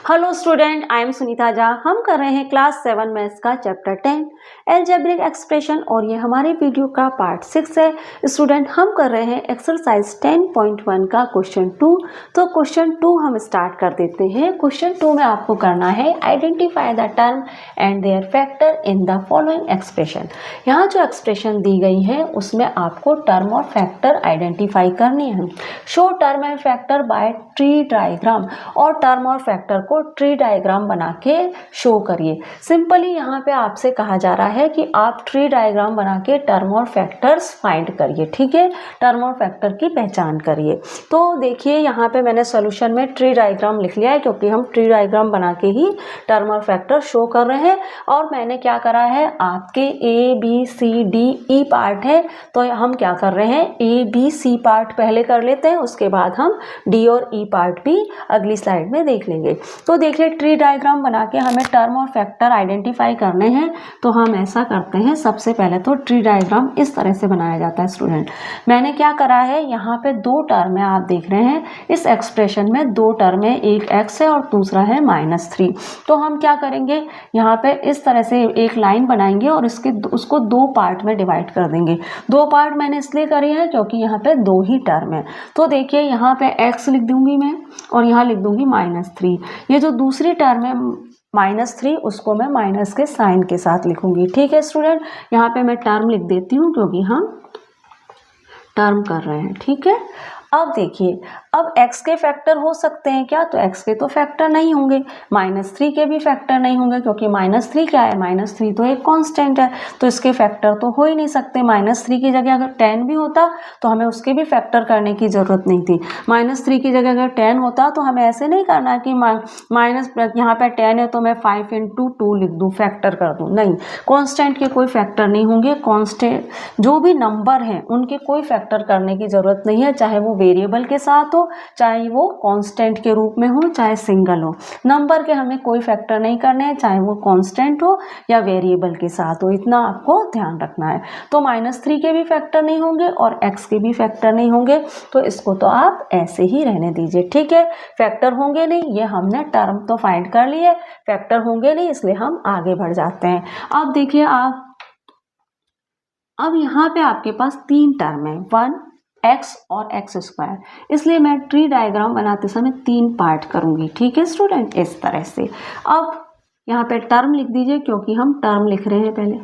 Hello student, I am Sunita Jha. हम कर रहे हैं क्लास 7 मैथ्स का चैप्टर 10 अलजेब्रिक एक्सप्रेशन और ये हमारे वीडियो का पार्ट 6 है। स्टूडेंट, हम कर रहे हैं एक्सरसाइज 10.1 का क्वेश्चन 2। तो क्वेश्चन 2 हम स्टार्ट कर देते हैं। क्वेश्चन 2 में आपको करना है identify the term and their factor in the following expression. यहाँ जो एक्सप्रेशन दी गई है उसमें आपको टर्म और फैक्टर आइडेंटिफाई करनी है। Show term and factor by tree diagram, और टर्म और फैक्टर को ट्री डायग्राम बना के शो करिए। सिंपली यहाँ पे आपसे कहा जा रहा है कि आप ट्री डायग्राम बना के टर्म और फैक्टर्स फाइंड करिए। ठीक है, टर्म और फैक्टर की पहचान करिए। तो देखिए यहाँ पे मैंने सॉल्यूशन में ट्री डायग्राम लिख लिया है, क्योंकि हम ट्री डायग्राम बना के ही टर्म और फैक्टर शो कर रहे हैं। और मैंने क्या करा है, आपके a b c d e part है, तो हम क्या कर रहे हैं, ए बी सी पार्ट पहले कर लेते हैं, उसके बाद हम डी और ई पार्ट भी अगली स्लाइड में देख लेंगे। तो देखिए ट्री डायग्राम बना के हमें टर्म और फैक्टर आइडेंटिफाई करने हैं। तो हम ऐसा करते हैं, सबसे पहले तो ट्री डायग्राम इस तरह से बनाया जाता है। स्टूडेंट, मैंने क्या करा है, यहाँ पे दो टर्म है, आप देख रहे हैं इस एक्सप्रेशन में दो टर्म है, एक x है और दूसरा है -3। तो हम क्या करेंगे, यहाँ पे इस तरह से एक लाइन बनाएंगे और उसको दो पार्ट में डिवाइड कर देंगे। दो पार्ट मैंने इसलिए करे हैं क्योंकि यहाँ पे दो ही टर्म है। तो देखिए यहाँ पे x लिख दूंगी मैं और यहाँ लिख दूंगी -3। ये जो दूसरी टर्म है -3, उसको मैं माइनस के साइन के साथ लिखूंगी। ठीक है स्टूडेंट, यहाँ पे मैं टर्म लिख देती हूँ क्योंकि हम टर्म कर रहे हैं। ठीक है, अब देखिए, अब x के फैक्टर हो सकते हैं क्या, तो x के तो फैक्टर नहीं होंगे, -3 के भी फैक्टर नहीं होंगे, क्योंकि -3 क्या है, -3 तो एक कांस्टेंट है, तो इसके फैक्टर तो हो ही नहीं सकते। -3 की जगह अगर 10 भी होता तो हमें उसके भी फैक्टर करने की जरूरत नहीं थी। -3 की जगह अगर 10 होता तो हमें ऐसे नहीं करना कि माइनस यहाँ पे 10 है तो मैं 5 × 2 लिख दूँ, फैक्टर कर दूँ, नहीं। कॉन्स्टेंट के कोई फैक्टर नहीं होंगे। कॉन्स्टेंट जो भी नंबर हैं उनके कोई फैक्टर करने की जरूरत नहीं है, चाहे वो वेरिएबल के साथ हो, चाहे वो कांस्टेंट के रूप में हो, चाहे सिंगल हो। नंबर के हमें कोई फैक्टर नहीं करने हैं, चाहे वो कांस्टेंट हो या वेरिएबल के साथ हो, इतना आपको ध्यान रखना है। तो -3 के भी फैक्टर नहीं होंगे और x के भी फैक्टर नहीं होंगे, तो इसको तो आप ऐसे ही रहने दीजिए। ठीक है, फैक्टर होंगे नहीं, ये हमने टर्म तो फाइंड कर लिए, फैक्टर होंगे नहीं, इसलिए हम आगे बढ़ जाते हैं। अब देखिए अब यहाँ पे आपके पास तीन टर्म है, 1x और x², इसलिए मैं ट्री डायग्राम बनाते समय तीन पार्ट करूंगी। ठीक है स्टूडेंट, इस तरह से। अब यहाँ पे टर्म लिख दीजिए क्योंकि हम टर्म लिख रहे हैं पहले।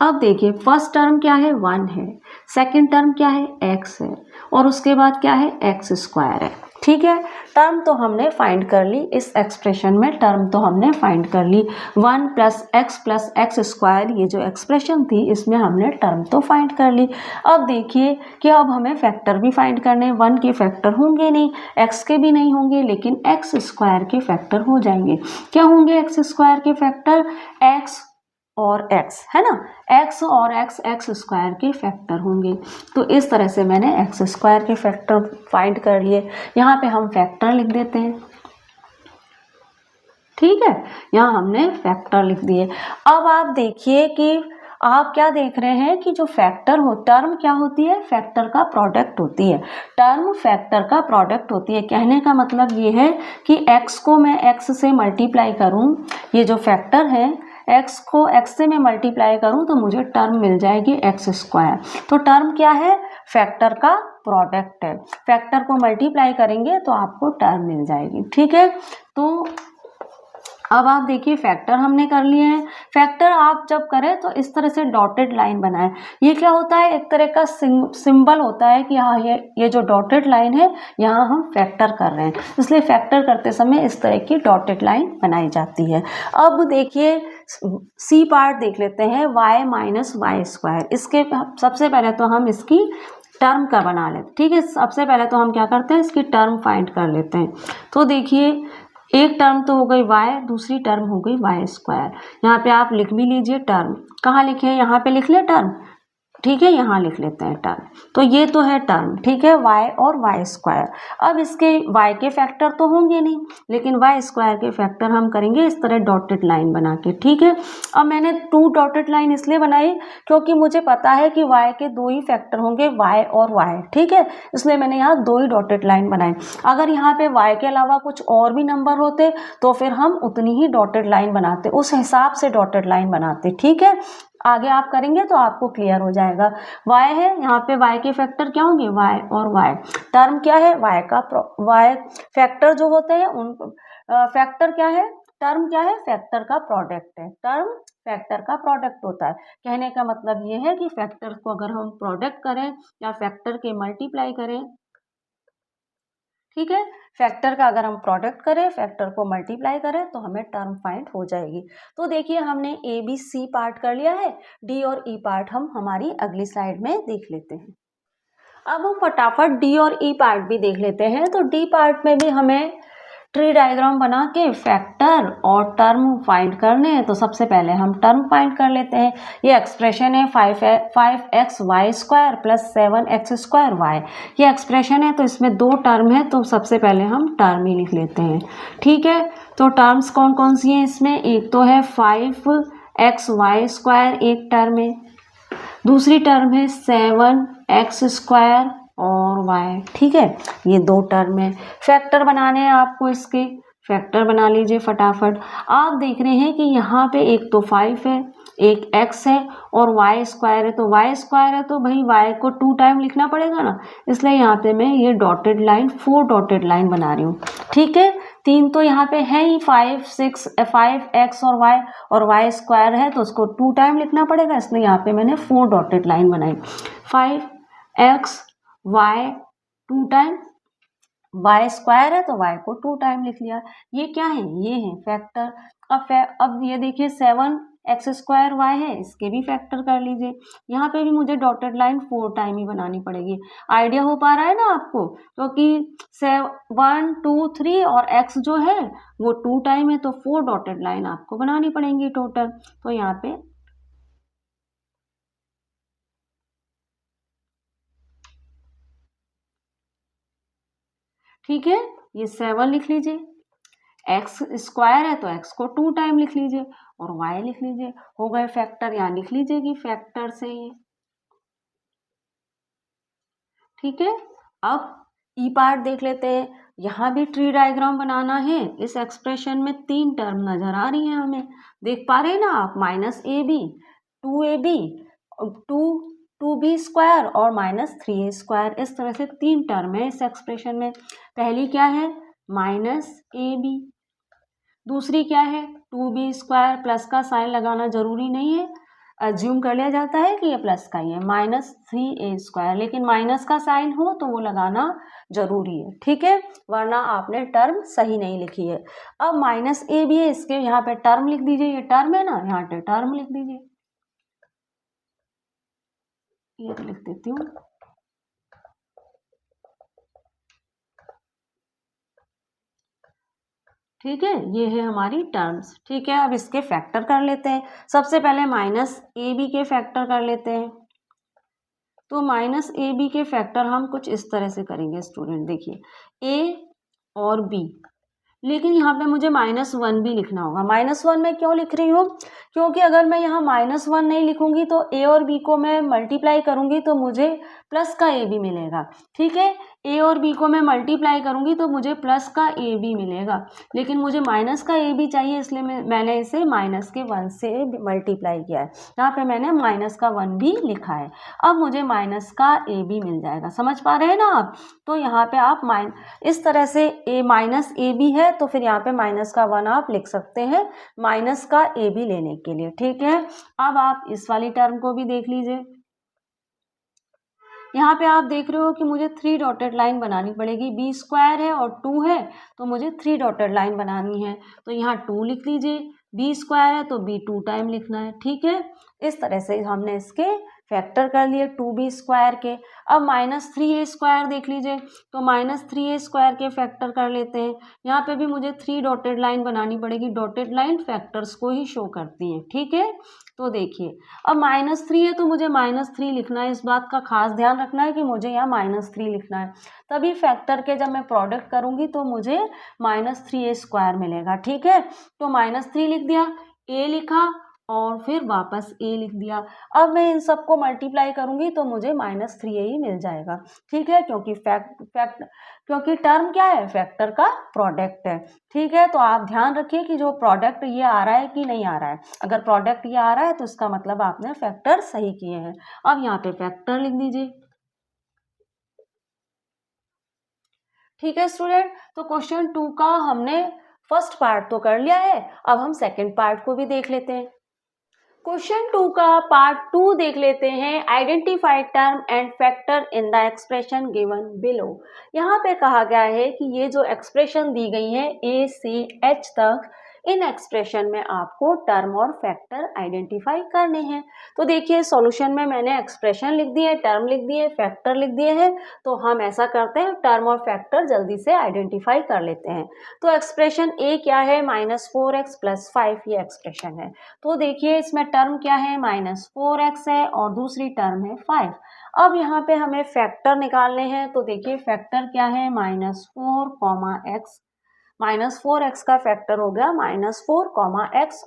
अब देखिए फर्स्ट टर्म क्या है, 1 है, सेकंड टर्म क्या है, x है, और उसके बाद क्या है, x² है। ठीक है, टर्म तो हमने फाइंड कर ली, इस एक्सप्रेशन में टर्म तो हमने फाइंड कर ली। 1 + x + x², ये जो एक्सप्रेशन थी इसमें हमने टर्म तो फाइंड कर ली। अब देखिए कि अब हमें फैक्टर भी फाइंड करने। 1 के फैक्टर होंगे नहीं, x के भी नहीं होंगे, लेकिन x² के फैक्टर हो जाएंगे। क्या होंगे x² के फैक्टर, x और x है ना, x और x² के फैक्टर होंगे। तो इस तरह से मैंने x² के फैक्टर फाइंड कर लिए। यहाँ पे हम फैक्टर लिख देते हैं। ठीक है, यहाँ हमने फैक्टर लिख दिए। अब आप देखिए कि आप क्या देख रहे हैं कि जो फैक्टर हो, टर्म क्या होती है, फैक्टर का प्रोडक्ट होती है। टर्म फैक्टर का प्रोडक्ट होती है। कहने का मतलब ये है कि x को मैं x से मल्टीप्लाई करूं, ये जो फैक्टर है x को x से मैं मल्टीप्लाई करूं तो मुझे टर्म मिल जाएगी x²। तो टर्म क्या है, फैक्टर का प्रोडक्ट है। फैक्टर को मल्टीप्लाई करेंगे तो आपको टर्म मिल जाएगी। ठीक है, तो अब आप देखिए फैक्टर हमने कर लिए हैं। फैक्टर आप जब करें तो इस तरह से डॉटेड लाइन बनाएं। ये क्या होता है, एक तरह का सिंबल होता है कि हाँ ये जो डॉटेड लाइन है यहाँ हम फैक्टर कर रहे हैं, इसलिए फैक्टर करते समय इस तरह की डॉटेड लाइन बनाई जाती है। अब देखिए सी पार्ट देख लेते हैं, y - y²। इसके सबसे पहले तो हम इसकी टर्म का बना लेते। ठीक है, सबसे पहले तो हम क्या करते हैं, इसकी टर्म फाइंड कर लेते हैं। तो देखिए एक टर्म तो हो गई y, दूसरी टर्म हो गई y²। यहाँ पे आप लिख भी लीजिए टर्म। कहाँ लिखे, यहाँ पे लिख ले टर्म। ठीक है, यहाँ लिख लेते हैं टर्म। तो ये तो है टर्म, ठीक है, y और y स्क्वायर। अब इसके y के फैक्टर तो होंगे नहीं, लेकिन y स्क्वायर के फैक्टर हम करेंगे इस तरह डॉटेड लाइन बना के, ठीक है। अब मैंने 2 डॉटेड लाइन इसलिए बनाई क्योंकि मुझे पता है कि y के 2 ही फैक्टर होंगे, y और y, ठीक है, इसलिए मैंने यहाँ 2 ही डॉटेड लाइन बनाई। अगर यहाँ पे y के अलावा कुछ और भी नंबर होते तो फिर हम उतनी ही डॉटेड लाइन बनाते, उस हिसाब से डॉटेड लाइन बनाते, ठीक है। आगे आप करेंगे तो आपको क्लियर हो जाएगा। y है, यहाँ पे y के फैक्टर क्या होंगे, y और y। टर्म क्या है, y फैक्टर जो होते हैं उन फैक्टर क्या है, टर्म क्या है, फैक्टर का प्रोडक्ट है। टर्म फैक्टर का प्रोडक्ट होता है। कहने का मतलब ये है कि फैक्टर को अगर हम प्रोडक्ट करें या फैक्टर के मल्टीप्लाई करें, ठीक है, फैक्टर का अगर हम प्रोडक्ट करें, फैक्टर को मल्टीप्लाई करें तो हमें टर्म फाइंड हो जाएगी। तो देखिए हमने ए बी सी पार्ट कर लिया है, डी और ई पार्ट हम हमारी अगली स्लाइड में देख लेते हैं। अब हम फटाफट डी और ई पार्ट भी देख लेते हैं। तो डी पार्ट में भी हमें ट्री डायग्राम बना के फैक्टर और टर्म फाइंड करने हैं। तो सबसे पहले हम टर्म फाइंड कर लेते हैं। ये एक्सप्रेशन है 5xy² प्लस 7x²y, ये एक्सप्रेशन है, तो इसमें 2 टर्म है, तो सबसे पहले हम टर्म ही लिख लेते हैं, ठीक है। तो टर्म्स कौन कौन सी हैं इसमें, एक तो है 5xy² एक टर्म है, दूसरी टर्म है 7x² और y, ठीक है, ये 2 टर्म है। फैक्टर बनाने हैं आपको, इसके फैक्टर बना लीजिए फटाफट। आप देख रहे हैं कि यहाँ पे एक तो 5 है, एक x है और y² है। तो y² है तो भाई y को 2 टाइम लिखना पड़ेगा ना, इसलिए यहाँ पे मैं ये डॉटेड लाइन 4 डॉटेड लाइन बना रही हूँ, ठीक है। 3 तो यहाँ पे है ही, 5x और y² है तो उसको 2 टाइम लिखना पड़ेगा, इसलिए यहाँ पे मैंने 4 डॉटेड लाइन बनाई। 5x y 2 टाइम, y² है तो y को 2 टाइम लिख लिया। ये क्या है, ये है फैक्टर। अब ये देखिए 7x² है, इसके भी फैक्टर कर लीजिए। यहाँ पे भी मुझे डॉटेड लाइन 4 टाइम ही बनानी पड़ेगी। आइडिया हो पा रहा है ना आपको, क्योंकि 1 2 3 और x जो है वो 2 टाइम है, तो 4 डॉटेड लाइन आपको बनानी पड़ेंगी टोटल। तो यहाँ पे ठीक है, ये 7 लिख लीजिए, x² है तो x को 2 टाइम लिख लीजिए और y लिख लीजिए, हो गए फैक्टर। यहाँ लिख लीजिए कि फैक्टर से ये, ठीक है। अब ई पार्ट देख लेते हैं। यहाँ भी ट्री डायग्राम बनाना है। इस एक्सप्रेशन में 3 टर्म नजर आ रही हैं हमें, देख पा रहे हैं ना आप, -ab 2ab 2b² और -3a², इस तरह से 3 टर्म है इस एक्सप्रेशन में। पहली क्या है, -ab, दूसरी क्या है 2b², प्लस का साइन लगाना जरूरी नहीं है, अज्यूम कर लिया जाता है कि ये प्लस का ही है, -3a², लेकिन माइनस का साइन हो तो वो लगाना जरूरी है, ठीक है, वरना आपने टर्म सही नहीं लिखी है। अब -ab है, इसके यहाँ पे टर्म लिख दीजिए, ये टर्म है ना, यहाँ पे टर्म लिख दीजिए, ये लिख देती हूँ, ठीक है, ये है हमारी टर्म्स, ठीक है। अब इसके फैक्टर कर लेते हैं। सबसे पहले -ab के फैक्टर कर लेते हैं। तो -ab के फैक्टर हम कुछ इस तरह से करेंगे स्टूडेंट, देखिए a और b, लेकिन यहाँ पे मुझे -1 भी लिखना होगा। -1 मैं क्यों लिख रही हूँ, क्योंकि अगर मैं यहाँ -1 नहीं लिखूंगी तो a और b को मैं मल्टीप्लाई करूंगी तो मुझे प्लस का a भी मिलेगा, ठीक है। a और b को मैं मल्टीप्लाई करूंगी तो मुझे प्लस का a भी मिलेगा, लेकिन मुझे माइनस का a भी चाहिए, इसलिए मैंने इसे -1 से मल्टीप्लाई किया है। यहाँ पे मैंने -1 भी लिखा है। अब मुझे माइनस का a भी मिल जाएगा, समझ पा रहे हैं ना आप। तो यहाँ पे आप इस तरह से -ab है तो फिर यहाँ पे -1 आप लिख सकते हैं माइनस का a भी लेने के लिए, ठीक है। अब आप इस वाली टर्म को भी देख लीजिए। यहाँ पे आप देख रहे हो कि मुझे 3 डॉटेड लाइन बनानी पड़ेगी, b² है और 2 है तो मुझे 3 डॉटेड लाइन बनानी है। तो यहाँ 2 लिख लीजिए, b² है तो b 2 टाइम लिखना है, ठीक है। इस तरह से हमने इसके फैक्टर कर लिए 2b² के। अब -3a² देख लीजिए, तो -3a² के फैक्टर कर लेते हैं। यहाँ पे भी मुझे 3 डॉटेड लाइन बनानी पड़ेगी, डॉटेड लाइन फैक्टर्स को ही शो करती हैं, ठीक है। तो देखिए अब -3 है तो मुझे -3 लिखना है, इस बात का खास ध्यान रखना है कि मुझे यहाँ -3 लिखना है, तभी फैक्टर के जब मैं प्रोडक्ट करूँगी तो मुझे -3a² मिलेगा, ठीक है। तो -3 लिख दिया, a लिखा और फिर वापस a लिख दिया। अब मैं इन सबको मल्टीप्लाई करूंगी तो मुझे -3a ही मिल जाएगा, ठीक है, क्योंकि टर्म क्या है, फैक्टर का प्रोडक्ट है, ठीक है। तो आप ध्यान रखिए कि जो प्रोडक्ट ये आ रहा है कि नहीं आ रहा है। अगर प्रोडक्ट ये आ रहा है तो इसका मतलब आपने फैक्टर सही किए हैं। अब यहाँ पे फैक्टर लिख दीजिए, ठीक है स्टूडेंट। तो क्वेश्चन 2 का हमने फर्स्ट पार्ट तो कर लिया है, अब हम सेकेंड पार्ट को भी देख लेते हैं। क्वेश्चन 2 का पार्ट 2 देख लेते हैं। Identify term and factor in the expression given below. यहाँ पे कहा गया है कि ये जो एक्सप्रेशन दी गई है A से H तक, इन एक्सप्रेशन में आपको टर्म और फैक्टर आइडेंटिफाई करने हैं। तो देखिए सॉल्यूशन में मैंने एक्सप्रेशन लिख दिए, टर्म लिख दिए, फैक्टर लिख दिए हैं। तो हम ऐसा करते हैं, टर्म और फैक्टर जल्दी से आइडेंटिफाई कर लेते हैं। तो एक्सप्रेशन A क्या है, -4x + 5, ये एक्सप्रेशन है। तो देखिए इसमें टर्म क्या है, -4x है और दूसरी टर्म है 5। अब यहाँ पे हमें फैक्टर निकालने हैं, तो देखिए फैक्टर क्या है, -4, -4x का फैक्टर हो गया -4,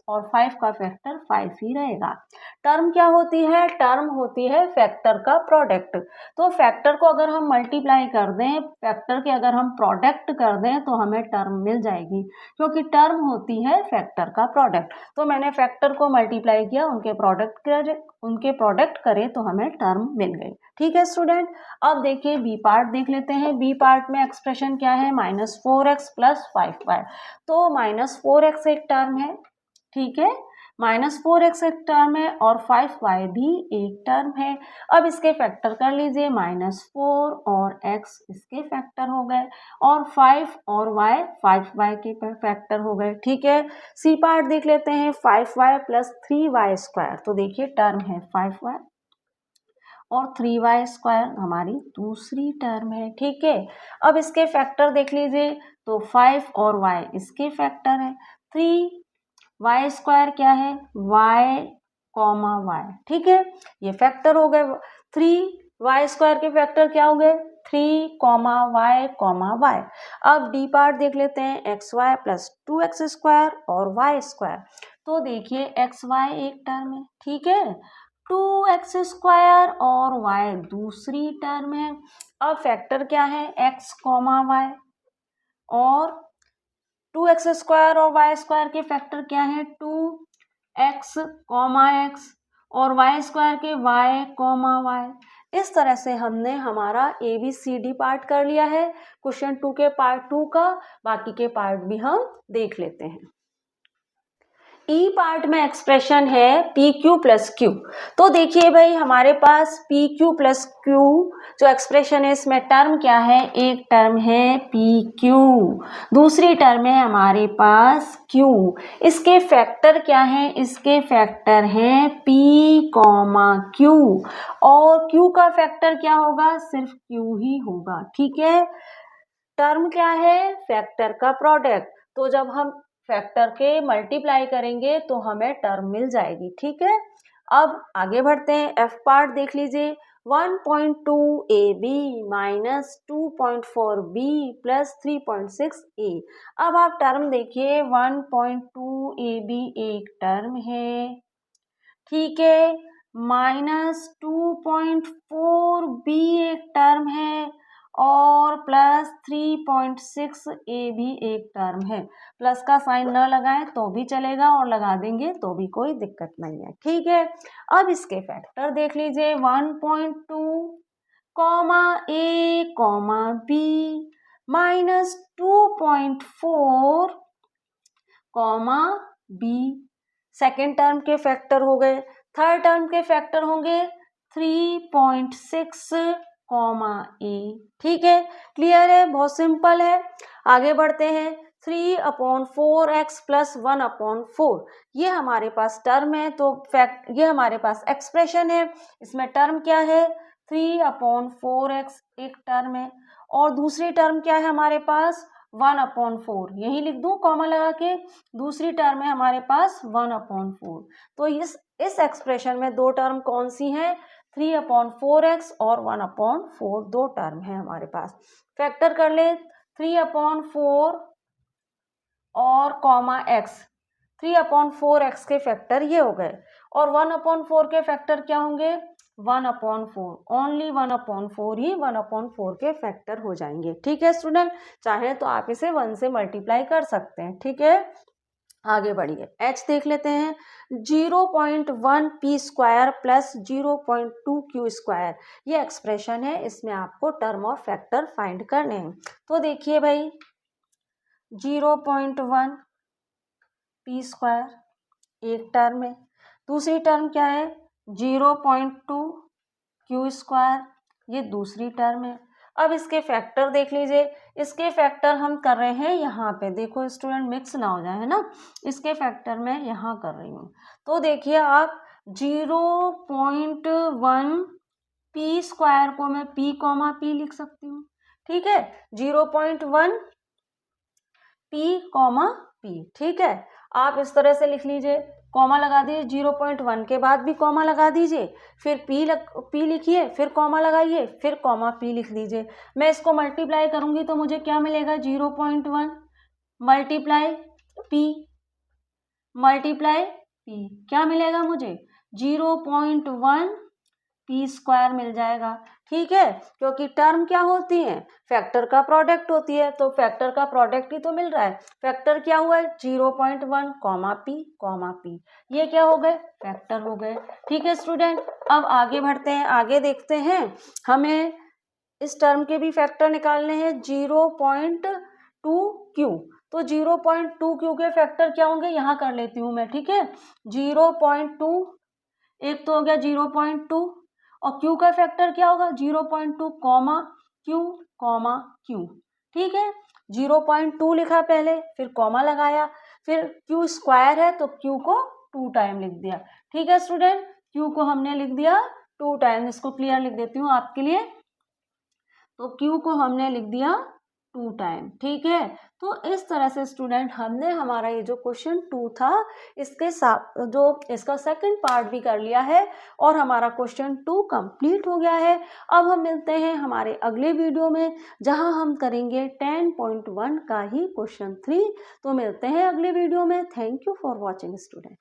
और 5 का फैक्टर 5 ही रहेगा। टर्म क्या होती है, टर्म होती है फैक्टर का प्रोडक्ट। तो फैक्टर को अगर हम मल्टीप्लाई कर दें, फैक्टर के अगर हम प्रोडक्ट कर दें तो हमें टर्म मिल जाएगी, क्योंकि टर्म होती है फैक्टर का प्रोडक्ट। तो मैंने फैक्टर को मल्टीप्लाई किया, उनके प्रोडक्ट करे तो हमें टर्म मिल गई, ठीक है स्टूडेंट। अब देखिए बी पार्ट देख लेते हैं। बी पार्ट में एक्सप्रेशन क्या है, -4x + 5y। तो -4x एक टर्म है, ठीक है, -4x एक टर्म है और 5y भी एक टर्म है। अब इसके फैक्टर कर लीजिए, -4 और x इसके फैक्टर हो गए और 5 और y 5y के फैक्टर हो गए, ठीक है। सी पार्ट देख लेते हैं, 5y + 3y²। तो देखिए टर्म है 5y और 3y² हमारी दूसरी टर्म है, ठीक है। अब इसके फैक्टर देख लीजिए, तो 5 और y इसके फैक्टर है, 3y² क्या है, y, y, ठीक है, ये फैक्टर हो गए। 3y² के फैक्टर क्या हो गए, 3, y, y। अब डी पार्ट देख लेते हैं, xy + 2x² और y²। तो देखिए xy एक टर्म है, ठीक है, 2x² और y दूसरी टर्म है। अब फैक्टर क्या है, x, y, और 2x² और y² के फैक्टर क्या है, 2x, x और y² के y, y। इस तरह से हमने हमारा ABCD पार्ट कर लिया है क्वेश्चन 2 के पार्ट 2 का। बाकी के पार्ट भी हम देख लेते हैं। ई पार्ट में एक्सप्रेशन है PQ + Q। तो देखिए भाई हमारे पास PQ + Q जो एक्सप्रेशन है, इसमें टर्म क्या है, एक टर्म है PQ, दूसरी टर्म है हमारे पास Q। इसके फैक्टर क्या है, इसके फैक्टर हैं P, Q, और Q का फैक्टर क्या होगा, सिर्फ Q ही होगा, ठीक है। टर्म क्या है, फैक्टर का प्रोडक्ट। तो जब हम फैक्टर के मल्टीप्लाई करेंगे तो हमें टर्म मिल जाएगी, ठीक है। अब आगे बढ़ते हैं, एफ पार्ट देख लीजिए। 1.2ab - 2.4b + 3.6a। अब आप टर्म देखिए, 1.2ab एक टर्म है, ठीक है, -2.4b एक टर्म है और +3.6a भी एक टर्म है। प्लस का साइन न लगाएं तो भी चलेगा और लगा देंगे तो भी कोई दिक्कत नहीं है, ठीक है। अब इसके फैक्टर देख लीजिए, 1.2, a, b -2.4, b। Second term के फैक्टर हो गए। थर्ड टर्म के फैक्टर होंगे 3.6, a, ठीक है। क्लियर है, बहुत सिंपल है। आगे बढ़ते हैं, 3/4x प्लस 1/4 ये हमारे पास टर्म है, तो फैक्ट ये हमारे पास एक्सप्रेशन है। इसमें टर्म क्या है, 3/4x एक टर्म है, और दूसरी टर्म क्या है हमारे पास 1/4, यही लिख दूं कॉमा लगा के। दूसरी टर्म है हमारे पास 1/4। तो इस एक्सप्रेशन में दो टर्म कौन सी हैं, 3/4x और 1/4 दो टर्म है हमारे पास। फैक्टर कर ले, 3/4 और कॉमा x, 3/4x के फैक्टर ये हो गए, और 1/4 के फैक्टर क्या होंगे, 1/4, ओनली 1/4 ही 1/4 के फैक्टर हो जाएंगे। ठीक है स्टूडेंट, चाहे तो आप इसे 1 से मल्टीप्लाई कर सकते हैं। ठीक है, आगे बढ़िए, h देख लेते हैं। 0.1 p square plus 0.2 q square ये एक्सप्रेशन है, इसमें आपको टर्म और फैक्टर फाइंड करने हैं। तो देखिए भाई, 0.1 p स्क्वायर एक टर्म है, दूसरी टर्म क्या है 0.2 q स्क्वायर, ये दूसरी टर्म है। अब इसके फैक्टर देख लीजिए, इसके फैक्टर हम कर रहे हैं यहाँ पे, देखो स्टूडेंट मिक्स ना हो जाए, है ना। इसके फैक्टर मैं यहाँ कर रही हूँ, तो देखिए आप 0.1 p स्क्वायर को मैं p कॉमा p लिख सकती हूँ। ठीक है, 0.1 p कॉमा p, ठीक है, आप इस तरह से लिख लीजिए, कॉमा लगा दीजिए, 0.1 के बाद भी कॉमा लगा दीजिए, फिर p लिखिए, फिर कॉमा लगाइए, फिर कॉमा p लिख दीजिए। मैं इसको मल्टीप्लाई करूंगी तो मुझे क्या मिलेगा, 0.1 मल्टीप्लाई p क्या मिलेगा मुझे, 0.1 p स्क्वायर मिल जाएगा। ठीक है, क्योंकि टर्म क्या होती है, फैक्टर का प्रोडक्ट होती है, तो फैक्टर का प्रोडक्ट ही तो मिल रहा है। फैक्टर क्या हुआ है, 0.1 कॉमा p, ये क्या हो गए, फैक्टर हो गए। ठीक है स्टूडेंट, अब आगे बढ़ते हैं, आगे देखते हैं, हमें इस टर्म के भी फैक्टर निकालने हैं। 0.2q, तो 0.2q के फैक्टर क्या होंगे, यहाँ कर लेती हूँ मैं। ठीक है, 0.2 एक तो हो गया 0.2, और q का फैक्टर क्या होगा 0.2 कॉमा q। ठीक है, 0.2 लिखा पहले, फिर कॉमा लगाया, फिर q स्क्वायर है तो q को 2 टाइम लिख दिया। ठीक है स्टूडेंट, q को हमने लिख दिया 2 टाइम, इसको क्लियर लिख देती हूँ आपके लिए, तो q को हमने लिख दिया 2 टाइम। ठीक है, तो इस तरह से स्टूडेंट हमने हमारा ये जो क्वेश्चन 2 था, इसके साथ जो इसका सेकंड पार्ट भी कर लिया है, और हमारा क्वेश्चन 2 कंप्लीट हो गया है। अब हम मिलते हैं हमारे अगले वीडियो में, जहां हम करेंगे 10.1 का ही क्वेश्चन 3। तो मिलते हैं अगले वीडियो में। Thank you for watching student.